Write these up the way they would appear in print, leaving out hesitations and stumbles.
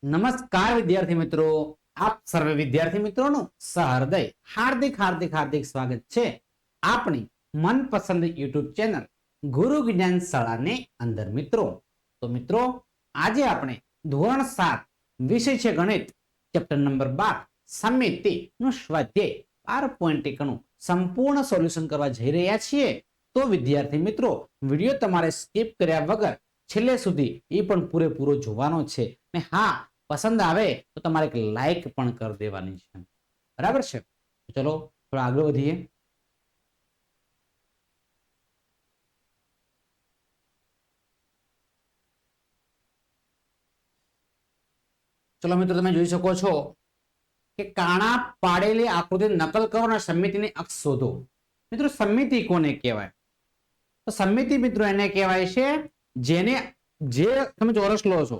નમસ્કાર વિદ્યાર્થી મિત્રો, આપ સર્વે વિદ્યાર્થી મિત્રોનું સહૃદય હાર્દિક હાર્દિક હાર્દિક સ્વાગત છે આપણી મનપસંદ યુટ્યુબ ચેનલ ગુરુ જ્ઞાન શાળાની અંદર. મિત્રો તો મિત્રો આજે આપણે ધોરણ 7 વિષય છે ગણિત, ચેપ્ટર નંબર 12 સમિતિ નું સ્વાધ્યાય 12.1 નું સંપૂર્ણ સોલ્યુશન કરવા જઈ રહ્યા છીએ. તો વિદ્યાર્થી મિત્રો વિડિયો તમારે સ્કીપ કર્યા વગર છેલ્લે સુધી એ પણ પૂરેપૂરો જોવાનો છે ને હા પસંદ આવે તો તમારે એક લાઈક પણ કરી દેવાની છે. બરાબર છે? ચલો થોડા આગળ વધીએ. ચલો મિત્રો તમે જોઈ શકો છો કે કાણા પાડેલી આકૃતિ નકલ કરો અને સમિતિની અક્ષ શોધો. મિત્રો સમિતિ કોને કહેવાય? તો સમિતિ મિત્રો એને કહેવાય છે જેને જે તમે ચોરસ લો છો.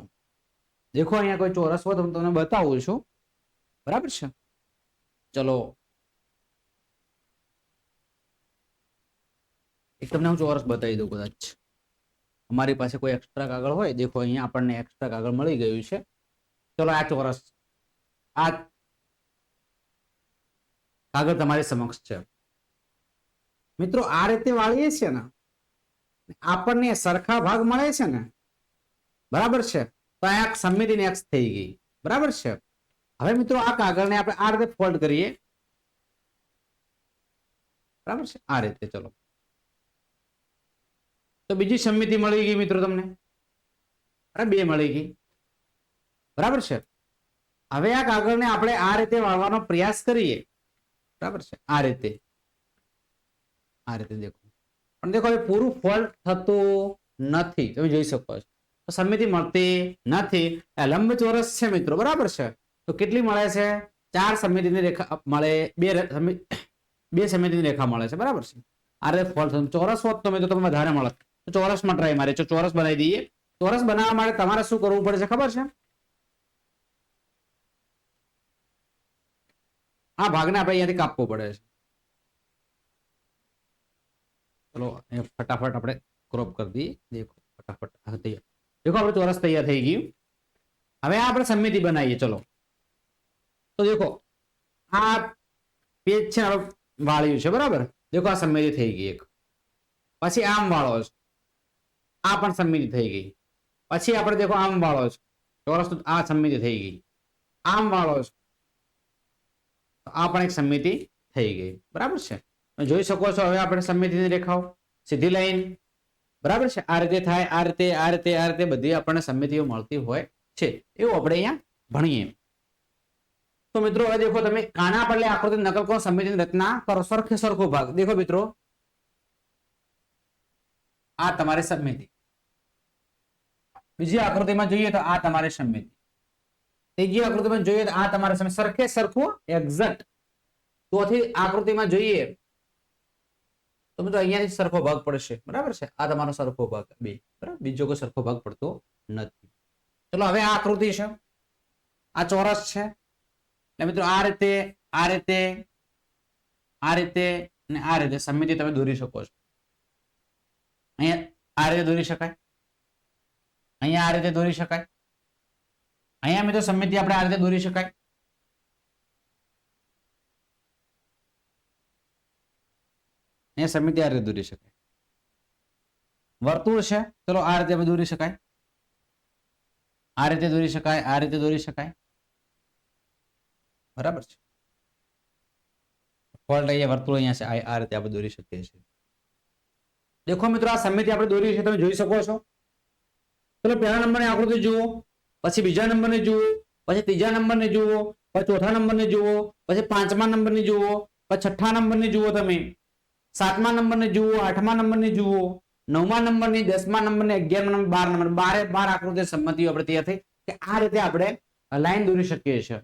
દેખો અહીંયા કોઈ ચોરસ હોય તો તમને બતાવું છું. બરાબર છે? ચલો એક તમને હું ચોરસ બતાવી દઉં. કદાચ અમારી પાસે કોઈ એક્સ્ટ્રા કાગળ હોય. દેખો અહીંયા આપણને એક્સ્ટ્રા કાગળ મળી ગયું છે. ચલો આ ચોરસ, આ કાગળ તમારી સમક્ષ છે. મિત્રો આ રીતે વાળીએ છીએ ને આપણને સરખા ભાગ મળે છે ને. બરાબર છે? તો આ સમિતિની અક્ષ થઈ ગઈ. બરાબર છે? હવે મિત્રો આ કાગળને આપણે આ રીતે ફોલ્ડ કરીએ. બરાબર છે? આ રીતે. ચલો તો બીજી સમિતિ મળી ગઈ મિત્રો તમને. અરે બે મળી ગઈ. બરાબર છે? હવે આ કાગળને આપણે આ રીતે વાળવાનો પ્રયાસ કરીએ. બરાબર છે? આ રીતે, આ રીતે દેખો. પણ દેખો એ પૂરું ફોલ્ડ થતું નથી. તમે જોઈ શકો છો. તો સમિતિ મળતી નથી. લંબચોરસ છે મિત્રો. બરાબર છે? તો કેટલી મળે છે? 4 સમિતિની રેખા મળે, બે સમિતિની રેખા મળે છે. બરાબર છે? આ રીતે ફોલ્ડ થતું. ચોરસ હોત તો મિત્રો તમને વધારે મળે. તો ચોરસમાં ટ્રાય મારે. ચોરસ બનાવી દઈએ. ચોરસ બનાવવા માટે તમારે શું કરવું પડે છે ખબર છે? આ ભાગને આપણે અહીંયાથી કાપવો પડે છે. ચલો ફટાફટ આપણે ક્રોપ કરી દઈએ. દેખો ફટાફટ તૈયાર. દેખો આપણે ચોરસ તૈયાર થઈ ગયું. હવે આપણે સમિતિ બનાવીએ. ચલો તો દેખો આ પેજ છે વાળ્યું છે. બરાબર? દેખો આ સમિતિ થઈ ગઈ એક. પછી આમ વાળો છે. આ પણ સમિતિ થઈ ગઈ. પછી આપણે દેખો આમ વાળો છે ચોરસ. આ સમિતિ થઈ ગઈ. આમ વાળો છે. આ પણ એક સમિતિ થઈ ગઈ. બરાબર છે? જોઈ શકો છો. હવે આપણે સમિતિની રેખાઓ સીધી લાઈન. બરાબર છે? આ રીતે થાય. આ રીતે, આ રીતે, આ રીતે બધી આપણને સમિતિઓ મળતી હોય છે. એવું આપણે અહીંયા ભણીએ. તો મિત્રો હવે દેખો તમે કાના પડેલી આકૃતિ નકલ કરો, સમિતિની રચના કરો. સરખે સરખો ભાગ. દેખો મિત્રો આ તમારી સમિતિ. બીજી આકૃતિમાં જોઈએ તો આ તમારી સમિતિ. ત્રીજી આકૃતિમાં જોઈએ તો આ તમારે સરખે સરખું એક્ઝેક્ટ. ચોથી આકૃતિમાં જોઈએ તો મિત્રો અહીંયાથી સરખો ભાગ પડશે. બરાબર છે? આ તમારો સરખો ભાગ બે. બરાબર? બીજો કોઈ સરખો ભાગ પડતો નથી. ચલો હવે આ આકૃતિ છે. આ ચોરસ છે. એટલે મિત્રો આ રીતે, આ રીતે, આ રીતે અને આ રીતે સમિતિ તમે દોરી શકો છો. અહીંયા આ રીતે દોરી શકાય. અહીંયા આ રીતે દોરી શકાય. અહીંયા મિત્રો સમિતિ આપણે આ રીતે દોરી શકાય. અહીંયા સમિતિ આ રીતે દોરી શકાય. વર્તુળ છે. ચલો આ રીતે આપણે દોરી શકાય. આ રીતે દોરી શકાય. આ રીતે દોરી શકાય. બરાબર છે? ફોલ્ટ અહીંયા વર્તુળ અહીંયા છે. આ રીતે આપણે દોરી શકીએ છીએ. દેખો મિત્રો આ સમિતિ આપણે દોરી છે. તમે જોઈ શકો છો. ચલો પહેલા નંબરની આકૃતિ જુઓ, પછી બીજા નંબરને જુઓ, પછી ત્રીજા નંબરને જુઓ, પછી ચોથા નંબરને જુઓ, પછી 5મા નંબરની જુઓ, પછી 6ઠા નંબરની જુઓ, તમે 7મા નંબરને જુઓ, 8મા નંબરની જુઓ, 9મા નંબરની, 10મા નંબરની, 11મા નંબર, 12 નંબર, 12 આકૃતિ સંમતિઓ આપણે તૈયાર થઈ કે આ રીતે આપણે લાઈન દોરી શકીએ છીએ.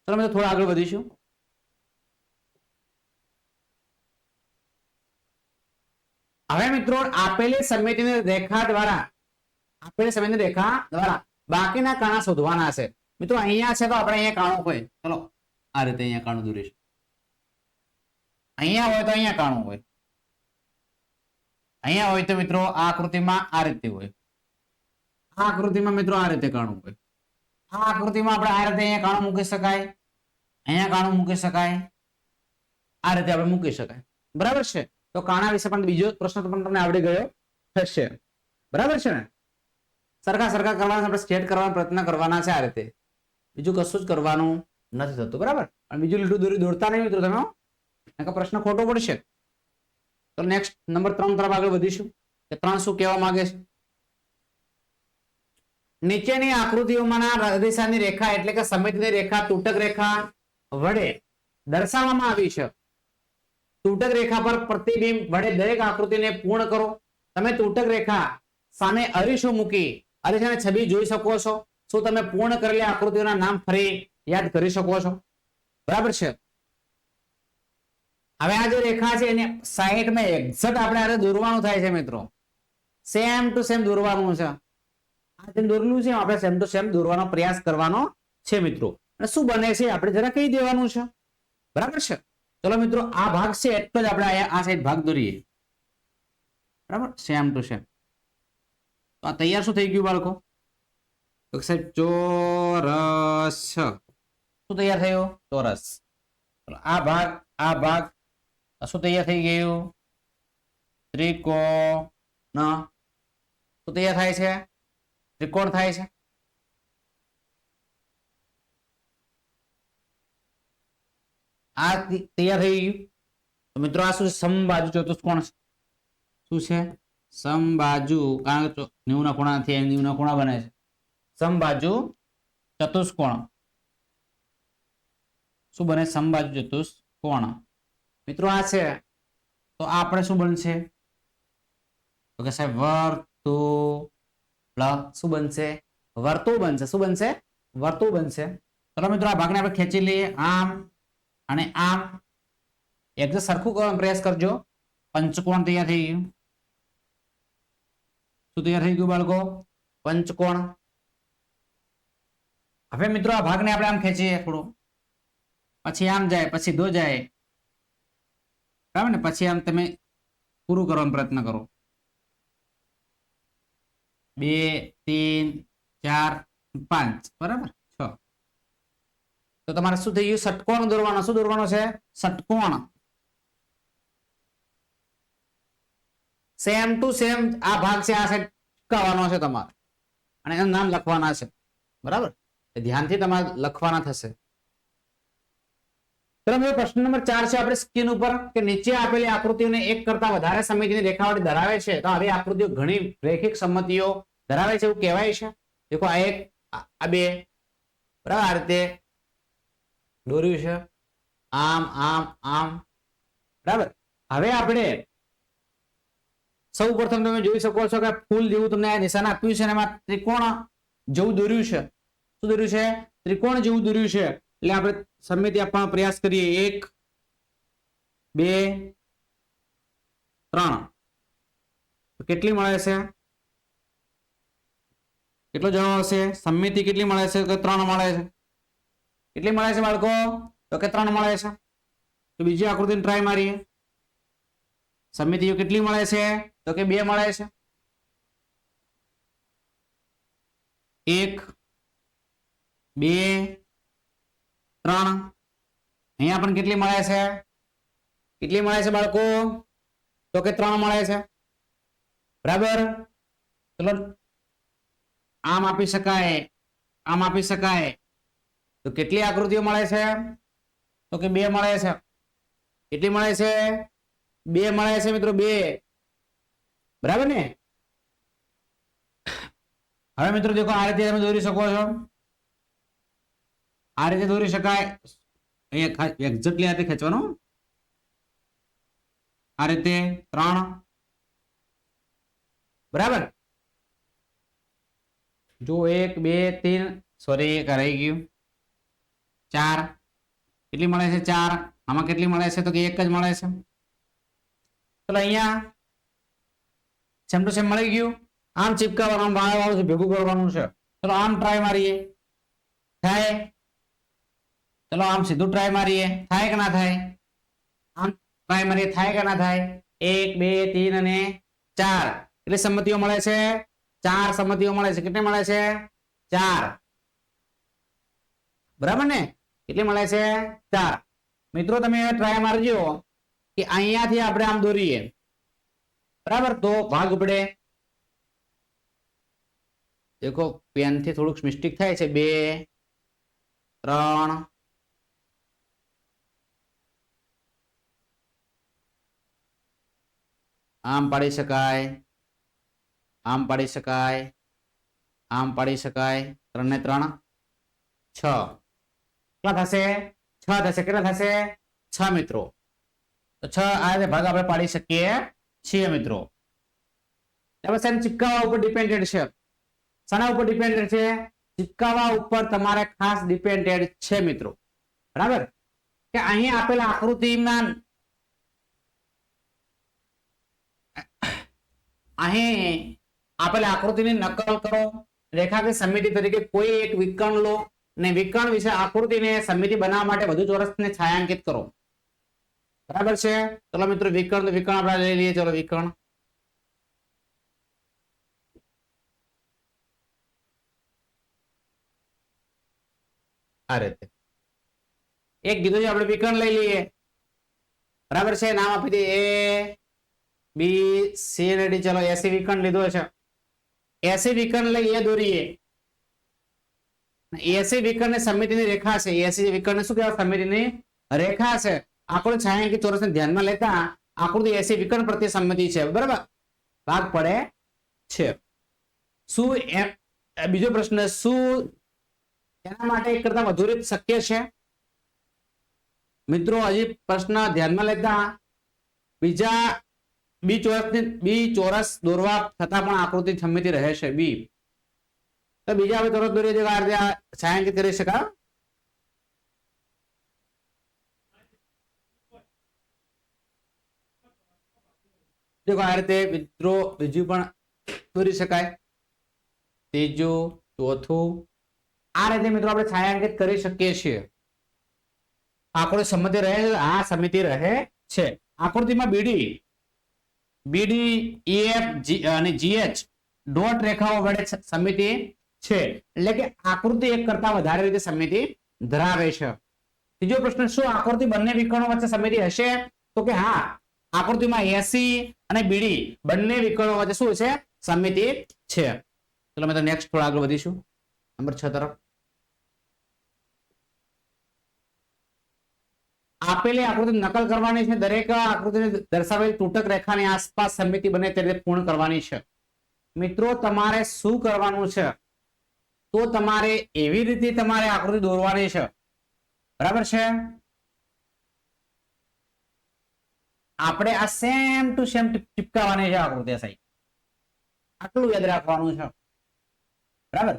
ચલો મિત્રો થોડા આગળ વધીશું. હવે મિત્રો આપેલી સમિતિની રેખા દ્વારા બાકીના કાણા શોધવાના છે. મિત્રો અહીંયા છે તો આપણે અહીંયા કાણું હોય. ચલો આ રીતે અહીંયા કાણું દોરીશું. અહીંયા હોય તો અહીંયા કાણું હોય. અહીંયા હોય તો મિત્રો આ આકૃતિમાં આ રીતે હોય. આ આકૃતિમાં મિત્રો આ રીતે કાણું હોય. આ આકૃતિમાં આપણે આ રીતે અહીંયા કાણું મૂકી શકાય, અહીંયા કાણું મૂકી શકાય, આ રીતે આપણે મૂકી શકાય, બરાબર છે. તો કાણા વિશે પણ બીજો પ્રશ્ન પણ તમને આવડી ગયો થશે, બરાબર છે ને. સરખા સરખા કરવાના, આપણે સ્ટ્રેટ કરવાનો પ્રયત્ન કરવાના છે આ રીતે, બીજું કશું જ કરવાનું નથી થતું, બરાબર. અને બીજું લીટું દોરી દોરતા નહીં મિત્રો તમે, પ્રશ્ન ખોટો પડશે. તો નેક્સ્ટ નંબર 3 તરફ આગળ વધીશું કે 3 શું કહેવા માંગે છે. નીચેની આકૃતિઓમાંના હૃદયની રેખા એટલે કે સમિતિની રેખા તૂટક રેખા વડે દર્શાવવામાં આવી છે. તૂટક રેખા પર પ્રતિબિંબ વડે દરેક આકૃતિને પૂર્ણ કરો. તમે તૂટક રેખા સામે અરીસો મૂકી અરીસાની છબી જોઈ શકો છો. શું તમે પૂર્ણ કરેલી આકૃતિઓના નામ ફરી યાદ કરી શકો છો? બરાબર છે. હવે આ જે રેખા છે એની સાઈડમાં એક્ઝેક્ટ આપણે આ દોરવાનું થાય છે મિત્રો, સેમ ટુ સેમ દોરવાનું છે. આ જેમ દોરેલું છે આપણે સેમ ટુ સેમ દોરવાનો પ્રયાસ કરવાનો છે મિત્રો. અને શું બને છે આપણે જરા કહી દેવાનું છે, બરાબર છે. ચલો મિત્રો, આ ભાગ છે એટલો જ આપણે આ સાઈડ ભાગ દોરીએ, બરાબર, સેમ ટુ સેમ. તો આ તૈયાર શું થઈ ગયું બાળકો? તો સાહેબ ચોરસ. શું તૈયાર થયો? ચોરસ. આ ભાગ શું તૈયાર થઈ ગયું? ત્રિકોણ. શું તૈયાર થાય છે? ત્રિકોણ થાય છે. આ તૈયાર થઈ ગયું. તો મિત્રો આ શું? સમબાજુ ચતુષ્કોણ. શું છે? સમબાજુ, કારણ કે 90 ના ખૂણાથી 90 ના ખૂણા બને છે. સમબાજુ ચતુષ્કોણ. શું બને? સમબાજુ ચતુષ્કોણ. મિત્રો આ છે તો આપણે શું બનશે? તો કે સાહેબ વર્તુળ. શું બનશે? વર્તુળ બનશે. શું બનશે? વર્તુળ બનશે. ચલો મિત્રો, આ ભાગને આપણે ખેંચી લઈએ, આમ અને આમ. એક સરખું કરવાનો પ્રયાસ કરજો. પંચકોણ તૈયાર થઈ ગયું. શું તૈયાર થઈ ગયું બાળકો? પંચકોણ. હવે મિત્રો આ ભાગને આપણે આમ ખેંચીએ થોડું, પછી આમ જાય, પછી દો જાય, બરાબર ને. પછી આમ તમે પૂરું કરવાનો પ્રયત્ન કરો. 2 3 4 5, બરાબર, 6. તો તમારે શું થઈ ગયું? ષટકોણ દોરવાનો. શું દોરવાનો છે? ષટકોણ. સેમ ટુ સેમ આ ભાગ છે, આ સાઈડ ચિપકાવવાનો છે તમારે, અને એનું નામ લખવાના છે, બરાબર. ધ્યાનથી તમારે લખવાના થશે. પ્રશ્ન નંબર 4 છે આપણે સ્ક્રીન ઉપર, કે નીચે આપેલી આકૃતિઓને એક કરતા વધારે સમિતિની રેખાવળી ધરાવે છે. તો આવી આકૃતિઓ ઘણી રેખિક સંમતિઓ ધરાવે છે એવું કહેવાય છે. દેખો, આ એક, આ બે, બરાબર, આ રીતે દોર્યું છે, આમ આમ આમ, બરાબર. હવે આપણે સૌ પ્રથમ તમે જોઈ શકો છો કે ફૂલ જેવું તમને આ નિશાન આપ્યું છે, એમાં ત્રિકોણ જેવું દોર્યું છે. શું દોર્યું છે? ત્રિકોણ જેવું દોર્યું છે. એટલે આપણે સમિતિ આપવાનો પ્રયાસ કરીએ. 1 2 3. કેટલી મળે છે? કેટલો જવાબ આવશે? સમિતિ કેટલી મળે છે? કે 3 મળે છે. કેટલી મળે છે બાળકો? તો કે 3 મળે છે. તો બીજી આકૃતિને ટ્રાય મારીએ. સમિતિઓ કેટલી મળે છે? તો કે 2 મળે છે. 1 2 3. અહીંયા પણ કેટલી મળે છે? કેટલી મળે છે બાળકો? તો કે 3 મળે છે, બરાબર. ચલો, આમ આપી શકાય, આમ આપી શકાય. તો કેટલી આકૃતિઓ મળે છે? તો કે 2 મળે છે. કેટલી મળે છે? 2 મળે છે મિત્રો, 2, બરાબર ને. હવે મિત્રો દેખો, આ રીતે તમે દોરી શકો છો. આ રીતે દોરી શકાય. અહીંયા એક્ઝેક્ટલી આ રીતે ખેંચવાનું, આ રીતે 3, બરાબર. જો 1 2 3, સોરી, એક રહી ગયું, 4. કેટલી મળે છે? 4. આમાં કેટલી મળે છે? તો કે 1 જ મળે છે. ચલો, અહીંયા સેમ ટુ સેમ મળી ગયું. આમ ચિપકાવવાનું, વાળવાનું છે, ભેગું કરવાનું છે. ચલો, આમ ટ્રાય મારીએ. થાય? ચલો, આમ સીધું ટ્રાય મારીએ. થાય કે ના થાય? આમ ટ્રાય મારીએ. થાય કે ના થાય? 1 2 3 અને 4. કેટલી સંમતિઓ મળે છે? 4 સંમતિઓ મળે છે. કેટલી મળે છે? 4. બરાબર ને? કેટલી મળે છે? 4. મિત્રો તમે ટ્રાય મારજો કે અહીંયાથી આપણે આમ દોરીએ, બરાબર, તો ભાગ પડે. દેખો પેન થી થોડુંક મિસ્ટેક થાય છે. 2, 3, આમ પાડી શકાય, આમ પાડી શકાય, આમ પાડી શકાય. 3 ને 3 6. કેટલા થશે? 6 થશે. કેટલા થશે? 6 મિત્રો. તો 6 આ રીતે ભાગ આપણે પાડી શકીએ છીએ મિત્રો. હવે સાહેબ ચિપકાવા ઉપર ડિપેન્ડેડ છે. શાના ઉપર ડિપેન્ડેડ છે? ચિપકાવા ઉપર તમારે ખાસ ડિપેન્ડેડ છે મિત્રો. બરાબર, કે અહીં આપેલા આકૃતિમાં અહીં આપેલા આકૃતિની નકલ કરો. રેખાકૃતિ સમિતિ તરીકે કોઈ એક વિકર્ણ લો ને વિકર્ણ વિશે આકૃતિને સમિતિ બનાવવા માટે વધુ ચોરસને છાયાંકિત કરો. બરાબર છે? ચલો મિત્રો વિકર્ણ આપણે લઈ લઈએ. ચલો વિકર્ણ આ રીતે એક કીધું છે, આપણે વિકર્ણ લઈ લઈએ. બરાબર છે? નામ આપી દઈએ એ બી સી અને ડી. ચલો એસી વિકર્ણ લીધો છે. એસી વિકર્ણ લઈ એ દોરીએ. એસી વિકર્ણ સમિતિની રેખા છે. એસી વિકર્ણ શું કહેવાય? સમિતિની રેખા છે. આકૃતિ છાયાંકિત ચોરસને ધ્યાનમાં લેતા આકૃતિ એસી વિકર્ણ પ્રત્યે સંમતિ છે. બરાબર, ભાગ પડે છે. શું બીજો પ્રશ્ન, શું એના માટે એક કરતા વધુ રીત શક્ય છે? મિત્રો હજી પ્રશ્ન ધ્યાનમાં લેતા બીજા બી ચોરસ દોરવા છતાં પણ આકૃતિ સમિતિ રહે છે. બી તો બીજા આપણે ચોરસ દોરીએ આ રીતે છાયાંકિત કરી શકાય. દેખો આ રીતે મિત્રો બીજું પણ દોરી શકાય. ત્રીજું, ચોથું, આ રીતે મિત્રો આપણે છાયાંકિત કરી શકીએ છીએ. આકૃતિ સમિતિ રહે છે? હા, સમિતિ રહે છે. આકૃતિમાં બીડી એફ અને જીએચ ડોટ રેખાઓ વડે સમિતિ છે. એટલે કે આકૃતિ એક કરતા વધારે રીતે સમિતિ ધરાવે છે. ત્રીજો પ્રશ્ન, શું આકૃતિ બંને વિકર્ણો વચ્ચે સમિતિ હશે? તો કે હા, આકૃતિમાં એસી અને બીડી બંને વિકર્ણો વચ્ચે શું છે? સમિતિ છે. ચલો મિત્રો નેક્સ્ટ થોડા આગળ વધીશું નંબર 6 તરફ. આપેલી આકૃતિ નકલ કરવાની છે. દરેક આકૃતિને દર્શાવેલ તૂટક રેખાની આસપાસ સમિતિ બને તે રીતે પૂર્ણ કરવાની છે. મિત્રો તમારે શું કરવાનું છે? તો તમારે એવી રીતે તમારે આકૃતિ દોરવાની છે. બરાબર છે? આપણે આ સેમ ટુ સેમ ચિપકાવવાની છે આકૃતિ સાહેબ. આટલું યાદ રાખવાનું છે. બરાબર,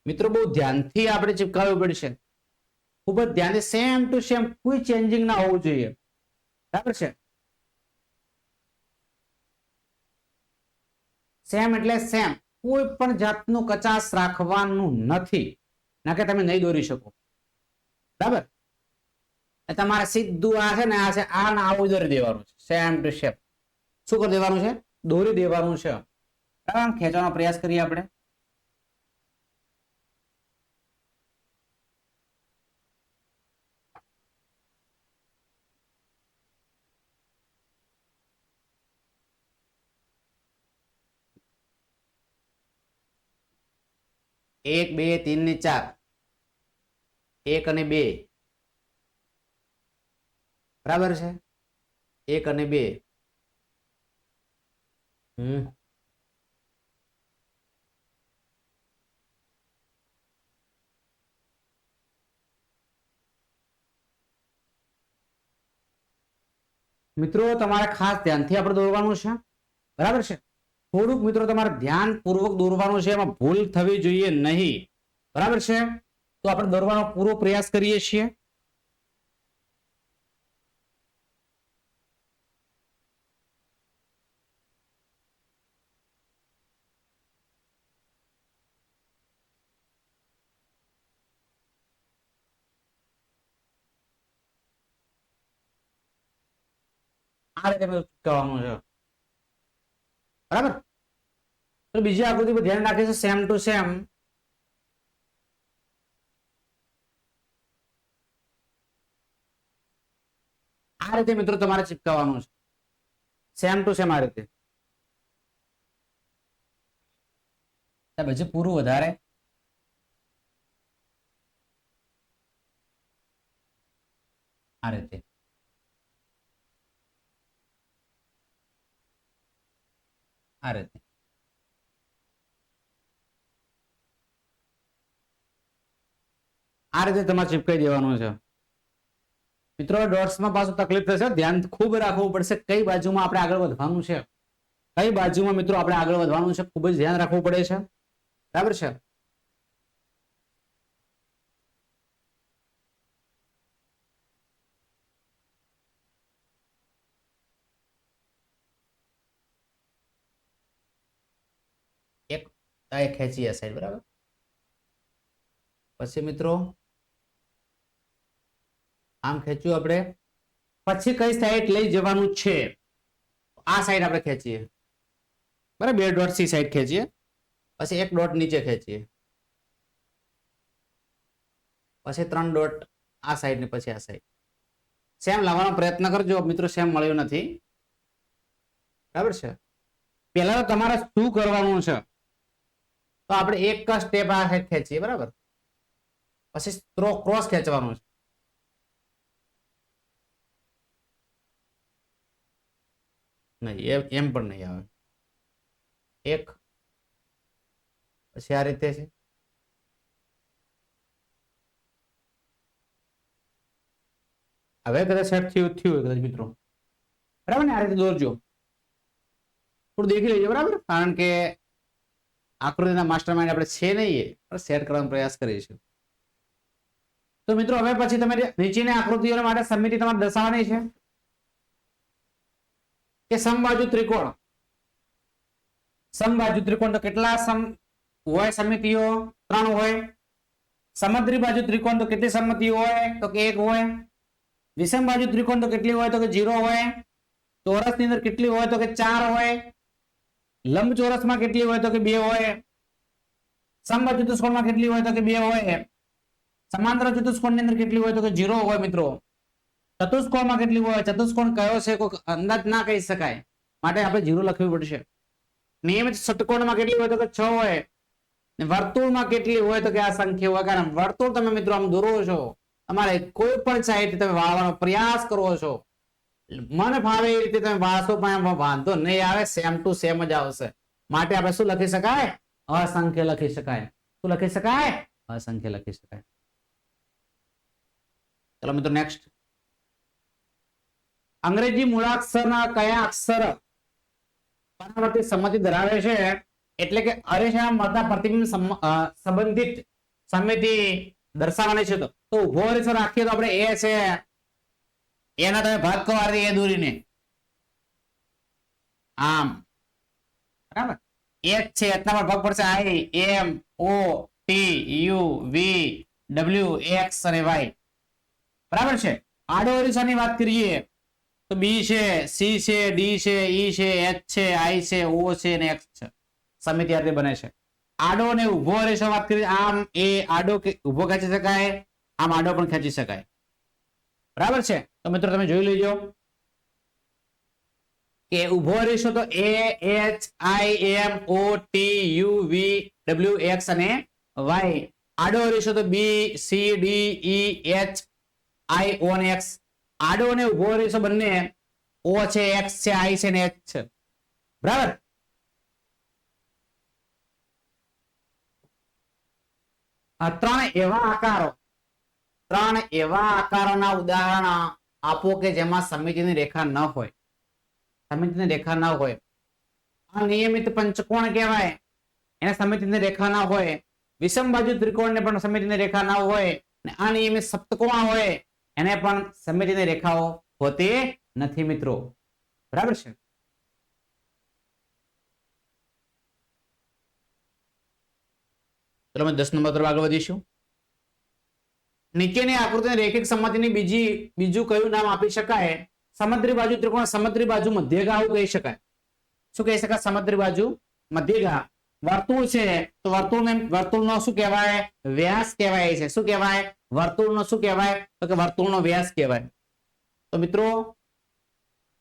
મિત્રો બહુ ધ્યાનથી આપણે ચિપકાવવું પડશે. ખૂબ જ ધ્યાનથી સેમ ટુ સેમ, કોઈ ચેન્જિંગ ના હોવું જોઈએ. બરાબર છે? સેમ એટલે સેમ, કોઈ પણ જાતનું કચાશ રાખવાનું નથી. ના કે તમે નહીં દોરી શકો. બરાબર, તમારે સીધું આ છે ને આ છે, આ ને આવું દોરી દેવાનું છે. સેમ ટુ સેમ શું કરી દેવાનું છે? દોરી દેવાનું છે. બરાબર, ખેંચવાનો પ્રયાસ કરીએ આપણે. એક, બે, 3 ને 4, 1 અને 2. બરાબર છે? 1 અને 2. મિત્રો તમારે ખાસ ધ્યાનથી આપણે દોરવાનું છે. બરાબર છે? થોડુંક મિત્રો તમારે ધ્યાનપૂર્વક દોરવાનું છે. એમાં ભૂલ થવી જોઈએ નહીં. બરાબર છે? તો આપણે દોરવાનો પૂરો પ્રયાસ કરીએ છીએ. આ રીતે ચૂકવવાનું છે. બરાબર, તો બીજી આકૃતિ પર ધ્યાન રાખીશું સેમ ટુ સેમ. આ રીતે મિત્રો તમારે ચિપકાવવાનું છે સેમ ટુ સેમ આ રીતે. પછી પૂરું વધારે આ રીતે આ રીતે આ રીતે તમારે ચિપકાઈ દેવાનું છે મિત્રો. ડોટ્સમાં પાછું તકલીફ થશે, ધ્યાન ખૂબ રાખવું પડશે કઈ બાજુમાં આપણે આગળ વધવાનું છે, કઈ બાજુમાં મિત્રો આપણે આગળ વધવાનું છે, ખૂબ જ ધ્યાન રાખવું પડે છે. બરાબર છે. એક ખેંચી આ સાઈડ. બરાબર. પછી મિત્રો આમ ખેંચ્યું આપણે, પછી કઈ સાઈડ લઈ જવાનું છે, આ સાઈડ આપણે ખેંચીએ. બરાબર. 2 ડોટ સી સાઈડ ખેંચીએ, પછી 1 ડોટ નીચે ખેંચીએ, પછી 3 ડોટ આ સાઈડ ને પછી આ સાઈડ. સેમ લાવવાનો પ્રયત્ન કરજો મિત્રો, સેમ મળ્યો નથી. બરાબર છે. પહેલા તો તમારે શું કરવાનું છે, તો આપણે એક સ્ટેપ આ સાઈડ ખેંચીએ. બરાબર. પછી ક્રોસ ખેંચવાનું છે. નહીં એમ પણ નહીં આવે. એક પછી આ રીતે છે. હવે કદાચ સેટ થયું કદાચ મિત્રો. બરાબર ને. આ રીતે દોરજો, થોડું દેખી લેજો. બરાબર. કારણ કે આકૃતિના માસ્ટર માઇન્ડ આપણે છે નહીં, સેટ કરવાનો પ્રયાસ કરીશું. તો મિત્રો હવે પછી તમે નીચેની આકૃતિઓ માટે સમિતિ તમારે દર્શાવવાની છે કે સમબાજુ ત્રિકોણ. સમબાજુ ત્રિકોણ તો કેટલા હોય સમિતિઓ? 3 હોય. સમદ્રી બાજુ ત્રિકોણ તો કેટલી સમિતિઓ હોય? તો કે 1 હોય. વિષમ બાજુ ત્રિકોણ તો કેટલી હોય? તો કે 0 હોય. ચોરસ ની અંદર કેટલી હોય? તો કે 4 હોય. લંબચોરસમાં કેટલી હોય? તો કે 2 હોય. સમબાજુ ચતુષ્કોણમાં કેટલી હોય? તો કે 2 હોય. સમાંતર ચતુષ્કોણની અંદર કેટલી હોય? તો કે 0 હોય મિત્રો. ચતુષ્કોણમાં કેટલી હોય? ચતુષ્કોણ કયો છે કોઈ અંદાજ ના કહી શકાય, માટે આપણે 0 લખવી પડશે. નિયમિત ષટકોણમાં કેટલી હોય? તો કે 6 હોય. વર્તુળમાં કેટલી હોય? તો કે આ સંખ્યા હોય. કારણ વર્તુળ તમે મિત્રો આમ દોરો છો, તમારે કોઈ પણ સાઈડ તમે વાળવાનો પ્રયાસ કરો છો, મન ફાવે એ રીતે તમે વાળશો પણ વાંધો નહીં આવે, સેમ ટુ સેમ જ આવશે. માટે આપણે શું લખી શકાય? અસંખ્ય લખી શકાય. શું લખી શકાય? અસંખ્ય લખી શકાય. ચલો મિત્રો નેક્સ્ટ. અંગ્રેજી મૂળાક્ષરના કયા અક્ષર પરાવર્તિત સંમતિ ધરાવે છે? એટલે કે અરેખા મળતા પ્રતિબિંબ સંબંધિત સમિતિ દર્શાવવાની છે. તો ઉભો અરેખો રાખીએ તો આપણે એ છે, એના તમે ભાગ કરો આ રીતે એ દોરીને આમ. બરાબર. એ છે એટલા ભાગ પડશે I, M, O, T, U, V, W, X અને વાય. બરાબર છે. આડો અરીસાની વાત કરીએ તો બી છે, સી છે, ડી છે, ઈ છે, એચ છે, આઈ છે, ઓ છે અને એક્સ છે. સમિતિ આ રીતે બને છે. આડો અને ઉભો અરીસો વાત કરીએ, આમ એ આડો ઉભો ખેંચી શકાય, આમ આડો પણ ખેંચી શકાય. બરાબર છે. તો મિત્રો તમે જોઈ લેજો કે ઉભો અરીસો તો A, H, I, M, O, T, U, V, W, X અને વાય. આડો અરીસો તો B, C, D, E, H, I, O અને એક્સ. આડો અને ઉભો અરીસો બંને ઓ છે, એક્સ છે, આઈ છે અને એચ છે. બરાબર. આ 3 એવા આકારોના ઉદાહરણ આપો કે જેમાં સમિતિની રેખા ન હોય. સમિતિની રેખા ન હોય. અનિયમિત પંચકોણ કહેવાય, એને સમિતિની રેખા ના હોય. વિષમ બાજુ ત્રિકોણને પણ સમિતિની રેખા ના હોય. અને અનિયમિત સપ્તકોણ હોય, એને પણ સમિતિની રેખાઓ હોતી નથી મિત્રો. બરાબર છે. ચલો અમે 10 નંબર તરફ આગળ વધીશું. નીચેની આકૃતિને રેખિક સંમતિની બીજું કયું નામ આપી શકાય? સમદ્રી બાજુ ત્રિકોણ સમદ્રી બાજુ મધ્યગા કહી શકાય. શું કહી શકાય? સમદ્રી બાજુ મધ્યગા. વર્તુળ છે તો વર્તુળનો શું કહેવાય? વ્યાસ કહેવાય છે. શું કહેવાય? વર્તુળનો શું કહેવાય? તો કે વર્તુળનો વ્યાસ કહેવાય. તો મિત્રો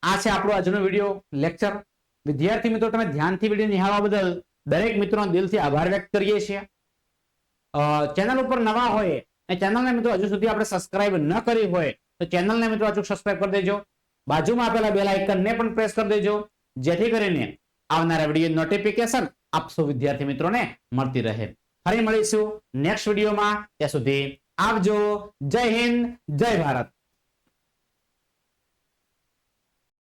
આ છે આપણો આજનો વિડીયો લેક્ચર. વિદ્યાર્થી મિત્રો તમે ધ્યાનથી વિડીયો નિહાળવા બદલ દરેક મિત્રોનો દિલથી આભાર વ્યક્ત કરીએ છીએ. ચેનલ ઉપર નવા હોય અને ચેનલને મિત્રો હજુ સુધી આપણે સબસ્ક્રાઇબ ન કરી હોય તો ચેનલને મિત્રો અચૂક સબસ્ક્રાઇબ કરી દેજો. બાજુમાં આપેલા બેલ આઇકનને પણ પ્રેસ કરી દેજો, જેથી કરીને આવનારા વિડીયો નોટિફિકેશન આપ સૌ વિદ્યાર્થી મિત્રોને મળતી રહે. ફરી મળીશું નેક્સ્ટ વિડીયોમાં. ત્યાં સુધી આવજો. જય હિન્દ, જય ભારત.